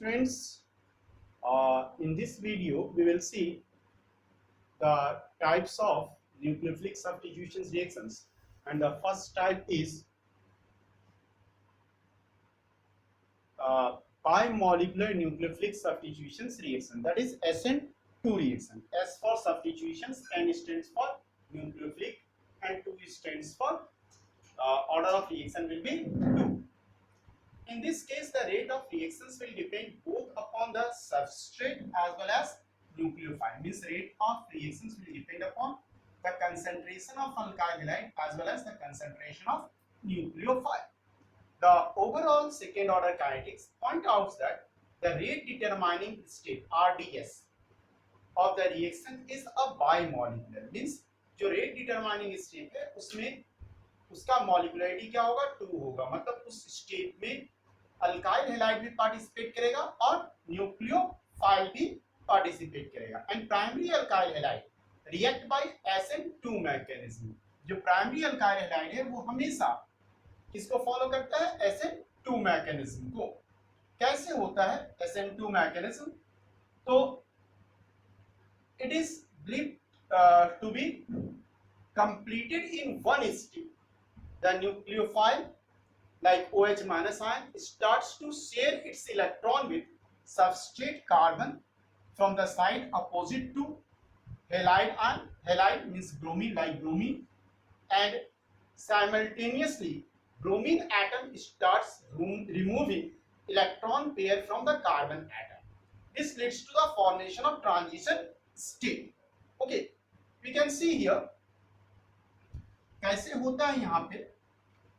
Friends, in this video we will see the types of nucleophilic substitution reactions, and the first type is uh, bimolecular nucleophilic substitution reaction, that is SN2 reaction. S for substitutions, N stands for nucleophilic and 2 stands for order of reaction will be 2. In this case, the rate of reactions will depend both upon the substrate as well as nucleophile. Means rate of reactions will depend upon the concentration of alkyl halide as well as the concentration of nucleophile. The overall second order kinetics point out that the rate determining state RDS of the reaction is a bimolecular. Means जो rate determining state है उसमें उसका मॉलिक्युलरिटी क्या होगा 2 होगा, मतलब उस state में अल्काइल हैलाइड भी पार्टिसिपेट करेगा और न्यूक्लियोफाइल भी पार्टिसिपेट करेगा. And primary alkyl halide react by SN2 mechanism. जो प्राइमरी अल्काइल हैलाइड है वो हमेशा किसको फॉलो करता है? SN2 मैकेनिज्म को. कैसे होता है SN2 मैकेनिज्म? तो it is believed to be completed in one state. The nucleophile like OH minus ion starts to share its electron with substrate carbon from the side opposite to halide ion. Halide means bromine, like bromine, and simultaneously bromine atom starts removing electron pair from the carbon atom. This leads to the formation of transition state. Okay, we can see here कैसे होता है. यहाँ पे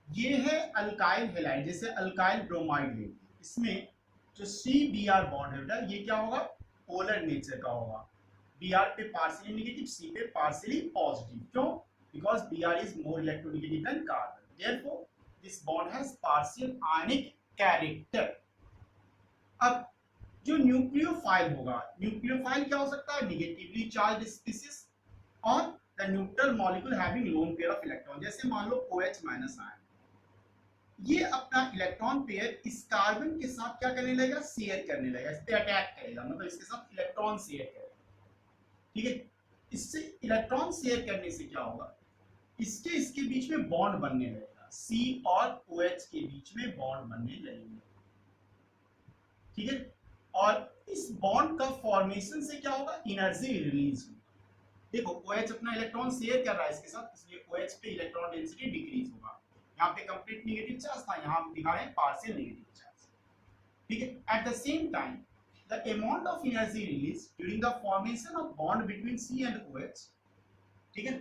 ये है alkyl halide, जैसे alkyl bromide है, इसमें जो CBr बॉन्ड है बेटा ये क्या होगा? पोलर नेचर का होगा. Br पे पार्शियली नेगेटिव, C पे पार्शियली पॉजिटिव. क्यों? Because Br is more electronegative than carbon. Therefore this bond has partial ionic character. अब जो न्यूक्लियोफाइल होगा, न्यूक्लियोफाइल क्या हो सकता है? नेगेटिवली चार्ज्ड स्पीशीज और the neutral molecule having lone pair of electron. जैसे मान लो OH माइनस आयन, ये अपना इलेक्ट्रॉन पेयर इस कार्बन के साथ क्या करने लगेगा? शेयर करने लगेगा, इस पे अटैक करेगा, मतलब इसके साथ इलेक्ट्रॉन शेयर करेगा. ठीक है, इससे इलेक्ट्रॉन शेयर करने से क्या होगा? इसके बीच में बॉन्ड बनने लगेगा, C और OH के बीच में बॉन्ड बनने लगेंगे. ठीक है, और इस बॉन्ड का फॉर्मेशन से क्या होगा? एनर्जी रिलीज होगा. देखो OH अपना इलेक्ट्रॉन शेयर कर रहा है इसके साथ, इसलिए OH पे इलेक्ट्रॉन डेंसिटी डिक्रीज होगा. यहाँ पे कंप्लीट नेगेटिव चार्ज था, यहाँ हम दिखा रहे हैं पार्शियल नेगेटिव चार्ज. ठीक है, at the same time the amount of energy release during the formation of bond between C and OH, ठीक है,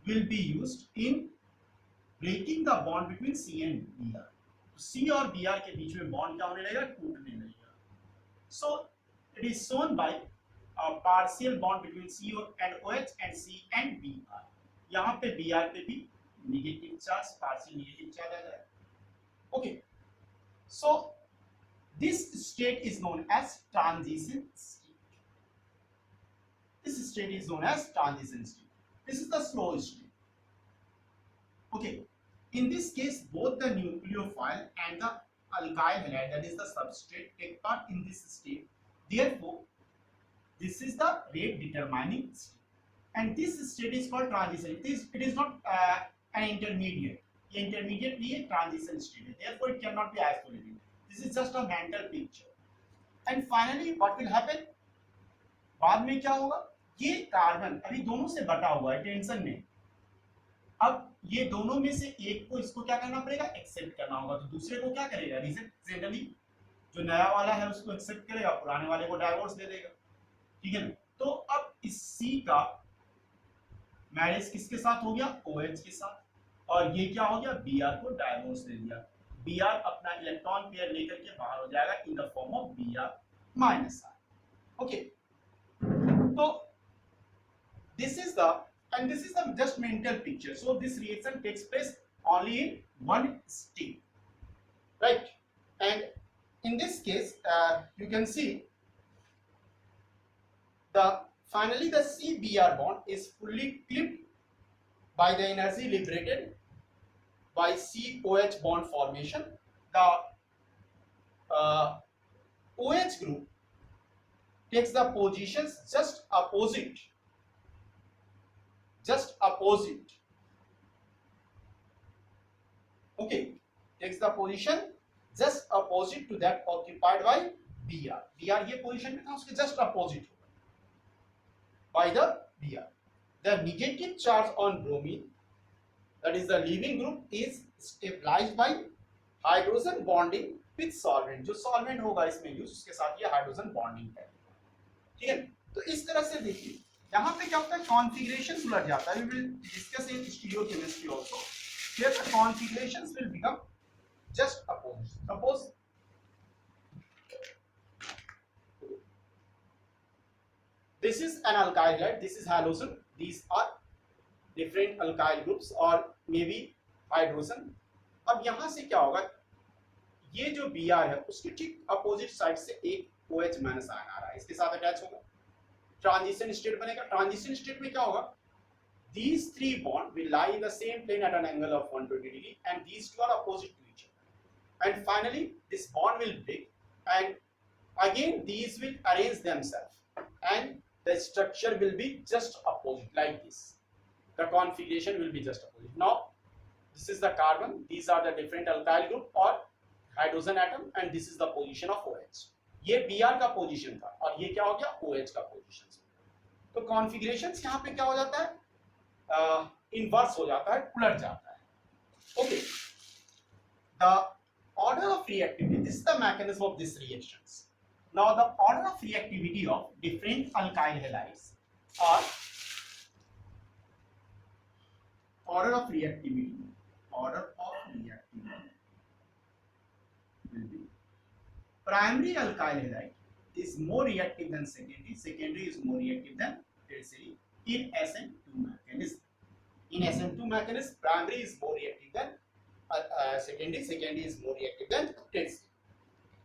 will be used in breaking the bond between C and Br. C और Br के बीच में bond क्या होने लगेगा? टूटने लगेगा. So it is shown by a partial bond between C and OH and C and Br. यहाँ पे Br पे भी negative charge, partial negative charge आ जाएगा. Okay, so this state is known as transition state. This state is known as transition state. This is the slow state. Okay, in this case both the nucleophile and the alkyl halide, that is the substrate, take part in this state. Therefore this is the rate determining state, and this state is called transition. It is not an intermediate. Intermediate भी transition state है, therefore it cannot be isolated. This is just a mental picture. And finally what will happen? बाद में क्या होगा? ये carbon अभी दोनों से बटा हुआ है टेंशन में. अब ये दोनों में से एक को इसको क्या करना पड़ेगा? एक्सेप्ट करना होगा. तो दूसरे को क्या करेगा? रिजेक्ट. जनरली जो नया वाला है उसको एक्सेप्ट करेगा, पुराने वाले को डाइवोर्स दे देगा. ठीक है ना? तो अब इस C का मैरिज किसके साथ हो गया? OH के साथ. और ये क्या हो गया? Br को डाइवोर्स दे दिया. Br अपना इलेक्ट्रॉन पेयर लेकर के बाहर हो जाएगा in the form of Br minus ion. Okay, तो this is the just mental picture. So this reaction takes place only in one state, right? And in this case you can see finally the CBr bond is fully clipped by the energy liberated by COH bond formation. The OH group takes the positions just opposite, okay, takes the position just opposite to that occupied by Br. Br ये position में था, उसके just opposite by the Br. The negative charge on bromine, that is the leaving group, is stabilized by hydrogen bonding with solvent. जो solvent होगा इसमें use, उसके साथ ये हाइड्रोजन बॉन्डिंग करेगा, ठीक है। तो इस तरह से देखिए यहाँ पे क्या होता है, कॉन्फ़िगरेशन उलट जाता है। We will discuss in stereochemistry also. Here the configurations will become just opposite. Suppose this is an alkyl halide, this is halogen, these are different alkyl groups or maybe hydrogen. अब यहाँ से क्या होगा, ये जो Br है उसके ठीक अपोजिट साइड से एक OH माइनस आयन आ रहा है, इसके साथ अटैच होगा, ट्रांजिशन स्टेट बनेगा। ट्रांजिशन स्टेट में क्या होगा, these three bonds will lie in the same plane at an angle of 120 degree and these two are opposite to each other, and finally this bond will break and again these will arrange themselves and the structure will be just opposite like this. The configuration will be just opposite. Now this is the carbon, these are the different alkyl group or hydrogen atom and this is the position of OH. ये Br का position था और ये क्या हो गया, OH का position. तो कॉन्फ़िगरेशंस यहाँ पे क्या हो जाता है, इनवर्स हो जाता है, उलट जाता है। Okay, the order of reactivity, this is the mechanism of this reactions. Now the order of reactivity of different alkyl halides are order of reactivity will be primary alkyl halide is more reactive than secondary is more reactive than tertiary in SN2 mechanism. In SN2 mechanism, primary is more reactive than secondary is more reactive than tertiary.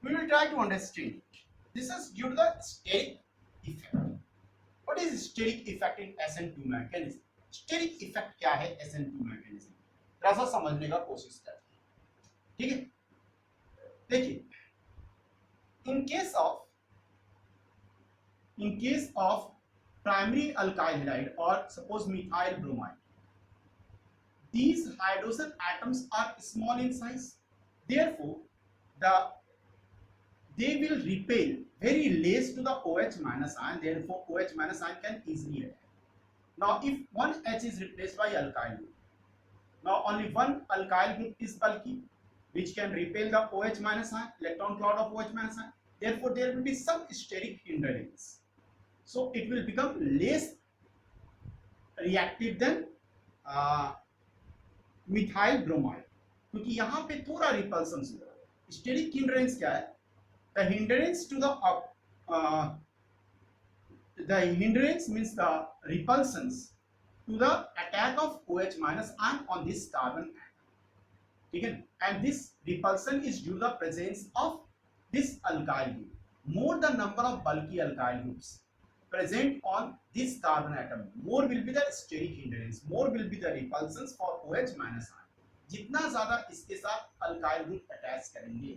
We will try to understand it. This is due to the steric effect. What is steric effect in SN2 mechanism? Steric effect क्या है SN2 mechanism? थोड़ा सा समझने का कोशिश करते हैं, ठीक है। देखिए, in case of primary alkyl halide or suppose methyl bromide, these hydrogen atoms are small in size, therefore they will repel very less to the OH minus ion, therefore OH minus ion can easily attack. Now if one H is replaced by alkyl group, now only one alkyl group is bulky which can repel the OH minus ion, electron cloud of OH minus ion, therefore there will be some steric hindrance, so it will become less reactive than methyl bromide, क्योंकि यहाँ पे थोड़ा repulsion हो रहा है। Steric hindrance क्या है, the hindrance to the hindrance means the repulsions to the attack of OH minus ion on this carbon atom, ठीक है, and this repulsion is due to the presence of this alkyl group. More the number of bulky alkyl groups present on this carbon atom, more will be the steric hindrance, more will be the repulsions for OH minus ion. जितना ज्यादा इसके साथ alkyl group attach करेंगे,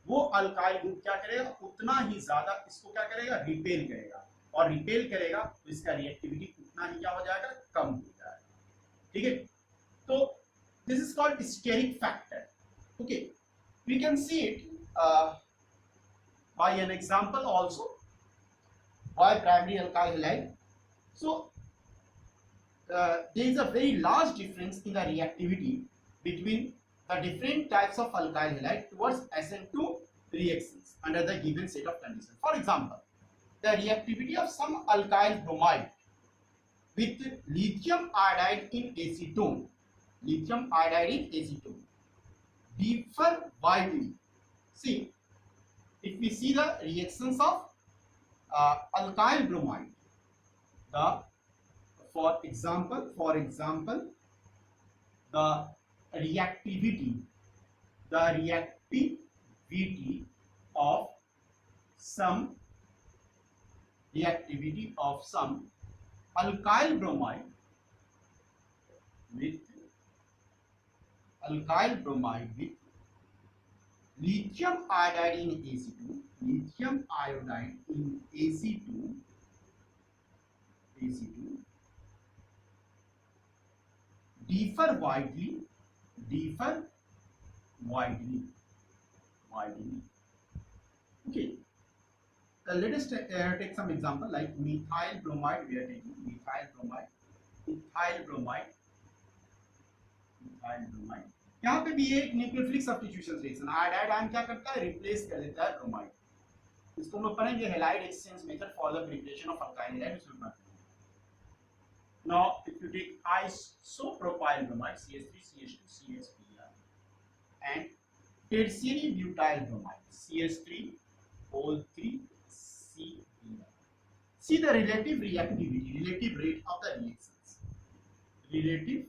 वो alkyl group क्या करेगा, उतना ही ज्यादा इसको क्या करेगा, रिपेल करेगा, और रिपेल करेगा तो इसका रिएक्टिविटी उतना ही क्या हो जाएगा, कम हो जाएगा, ठीक है। तो this is called steric factor. Okay, we can see it by an example also. Why primary alkyl halide? So there is a very large difference in the reactivity between the different types of alkyl halide towards SN2 reactions under the given set of conditions. For example, the reactivity of some alkyl bromide with lithium iodide in acetone, differ widely. See, if we see the reactions of alkyl bromide, for example, the reactivity of some alkyl bromide with lithium iodide in AC2, lithium iodide in AC2 differ widely. Okay, let us take some example like methyl bromide. We are taking methyl bromide. यहाँ पे भी एक nucleophilic substitution reaction, iodide ion क्या करता है, replace कर देता है ब्रोमाइड। इसको हम लोग पढ़ेंगे halide exchange method for the preparation of alkyl halide, उसमें पढ़ते हैं। Now if you take isopropyl bromide CH3CH2CH3 and tertiary butyl bromide CH3O3CBr, see the relative reactivity, relative rate of the reactions, relative,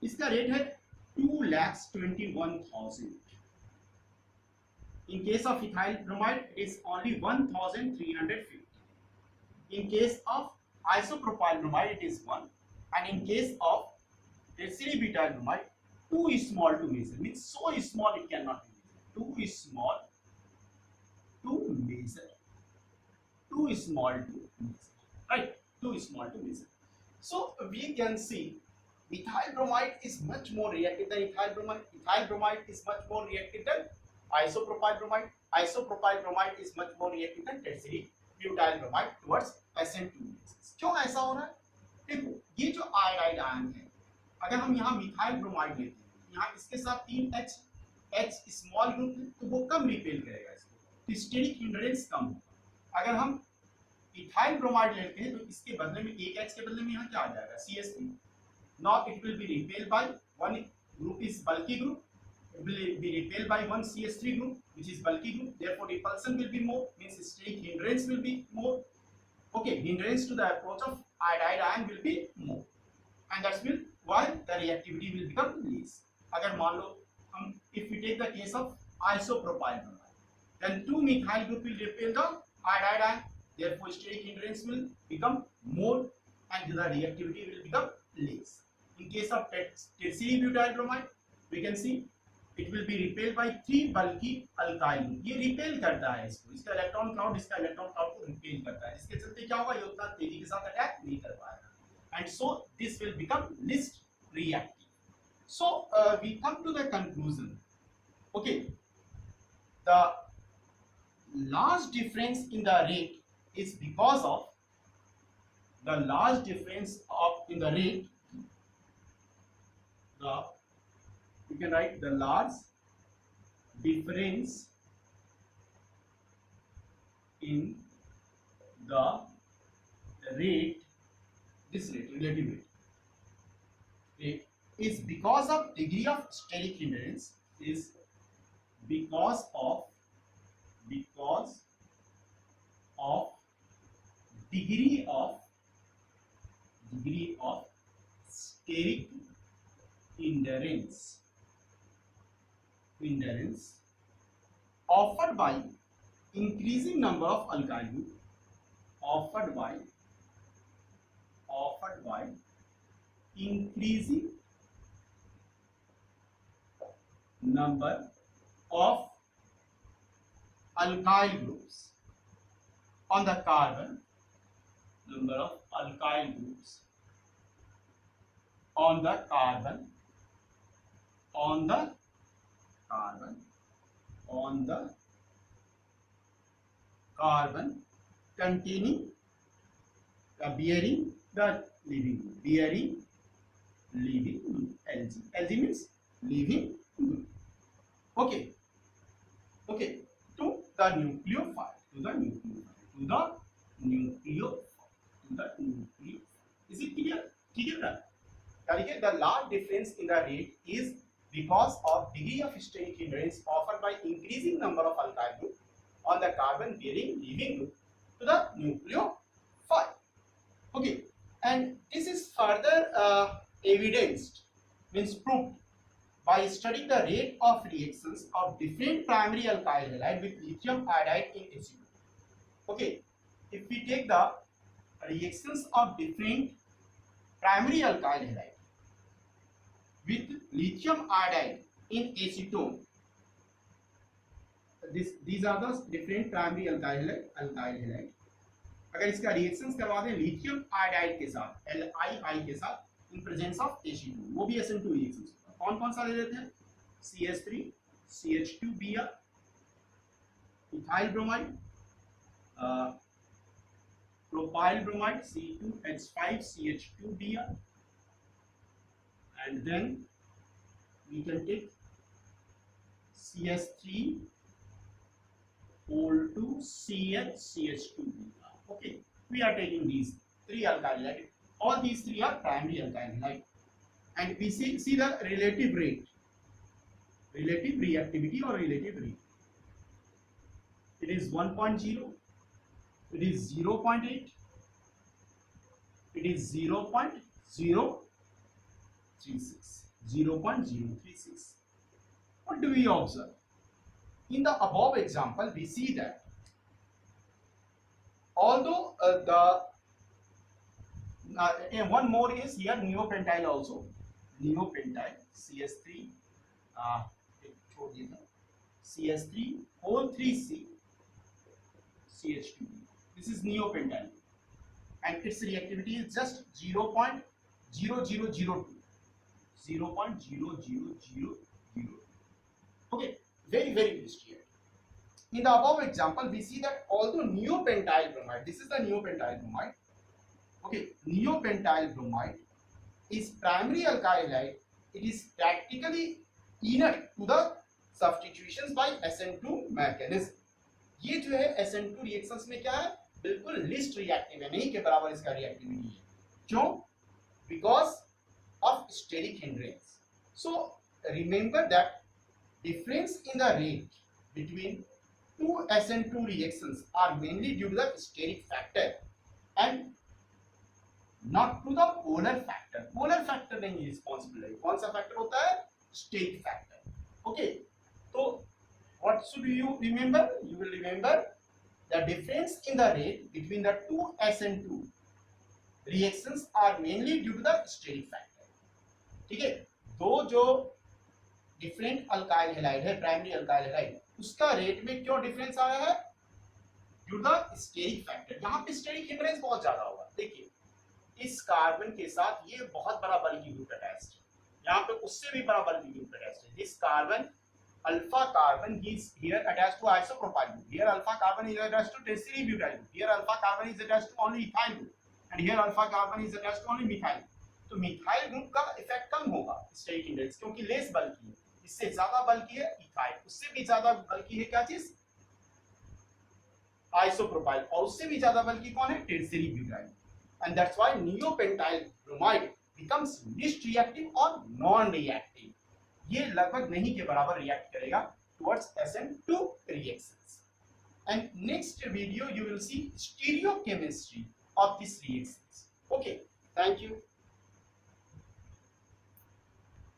इसका rate है 2,21,000. In case of ethyl bromide, it is only 1,350. In case of isopropyl bromide, it is 1, and in case of tertiary butyl bromide, too small to measure. Means so small it cannot be measured. Too small to measure. Too small to measure. Right? Too small to measure. So we can see methyl bromide is much more reactive than ethyl bromide. Ethyl bromide is much more reactive than isopropyl bromide. Isopropyl bromide is much more reactive than tertiary butyl bromide towards SN2 reactions. क्यों ऐसा हो रहा है? देखो ये जो iodide ion है, अगर हम यहाँ मिथाइल ब्रोमाइड लेते हैं, यहाँ इसके साथ 3 H स्मॉल ग्रुप है, तो वो कम रिपेल करेगा इसको, तो स्टेरिक हिंड्रेंस कम होगा। अगर हम इथाइल ब्रोमाइड लेते हैं तो इसके बदले में एक H के बदले में यहाँ क्या आ जाएगा, CH3. Now it will be repelled by one group is bulky group. It will be repelled by one CH3 group, which is bulky group. Therefore, repulsion will be more. Means steric hindrance will be more. Okay, hindrance to the approach of iodide ion will be more, and that's will why the reactivity will become less. अगर मान लो हम if we take the case of isopropyl bromide, then 2 methyl group will repel the iodide ion. Therefore, steric hindrance will become more, and the reactivity will become less. In case of tertiary butyl bromide, we can see it will be repelled by 3 bulky alkyl group. ये repel करता है इसको, इसका electron cloud को repel करता है, इसके चलते क्या होगा, ये उतना तेजी के साथ अटैक नहीं कर पाएगा, and so this will become least reactive. So we come to the conclusion. Okay, the large difference in the rate is because of the large difference in the rate. You can write the large difference in the rate, this rate, relative rate is because of degree of steric hindrance, is because of degree of steric hindrance offered by increasing number of alkyl group, offered by increasing number of alkyl groups on the carbon, number of alkyl groups on the carbon containing bearing the leaving group, bearing leaving group. Lg means leaving group. Okay, to the nucleophile, is it clear? The large difference in the rate is because of degree of steric hindrance offered by increasing number of alkyl group on the carbon bearing leaving group to the nucleophile. Okay, and this is further evidenced, means proved, by studying the rate of reactions of different primary alkyl halide with lithium iodide in AC2. Okay, if we take the reactions of different primary alkyl halide with lithium iodide in acetone. These are the different primary alkyl halide. अगर इसका reactions करवा दें lithium iodide के साथ LiI के साथ in presence of Ac2, वो भी SN2 रिएक्शंस होगा। कौन कौन सा ले लेते हैं? CH3 CH2Br, ethyl bromide, propyl bromide C2H5 CH2Br, and then we can take CH3 whole 2 CH CH2Br. Okay, we are taking these three alkyl halide. All these three are primary alkyl halide, and we see the relative rate, relative reactivity or relative rate. It is 1.0, it is 0.8, it is 0.036. What do we observe? In the above example, we see that although one more is here, neopentyl also, neopentyl CH3, CH3 whole 3C CH2. This is neopentyl, and its reactivity is just 0.0002. 0.0002. Okay, very clear. In the above example, we see that although neopentyl bromide, this is the neopentyl bromide. Okay, neopentyl bromide is primary alkyl halide. It is practically inert to the substitutions by SN2 mechanism. ये जो है SN2 reactions में क्या है? बिल्कुल least reactive है, नहीं के बराबर इसका रिएक्टिविटी है। क्यों? Because of steric hindrance. So remember that difference in the rate between two SN2 reactions are mainly due to the steric factor and not to the polar factor. Polar factor नहीं responsible है। कौन सा factor होता है? Steric factor. Okay, तो what should you remember? You will remember the difference in the rate between the two SN2 reactions are mainly due to the steric factor. ठीक है, दो जो डिफरेंट अल्काइल हैलाइड है, primary alkyl halide, उसका rate में क्यों difference आया है? Due to the steric factor. यहाँ पे स्टेरिक हिंड्रेंस बहुत ज्यादा होगा। देखिए, इस कार्बन के साथ ये बहुत बड़ा बल्कि ग्रुप अटैच्ड है, यहाँ पे उससे भी बड़ा बल्कि ग्रुप अटैच्ड है। This carbon alpha carbon is here attached to isopropyl group, here alpha carbon is attached to tertiary butyl group, here alpha carbon is attached to only ethyl group, and here alpha carbon is attached to only methyl. तो methyl group का effect कम होगा steric index, क्योंकि less bulky है। इससे ज्यादा बल्की है ethyl, उससे भी ज्यादा बल्की है क्या चीज? आइसोप्रोपाइल, और उससे भी ज्यादा बल्की कौन है? Tertiary butyl. And that's why neopentyl bromide becomes least reactive or non-reactive. ये लगभग नहीं के बराबर रिएक्ट करेगा towards SN2 reactions. And next video you will see stereochemistry of these reactions. Okay, thank you.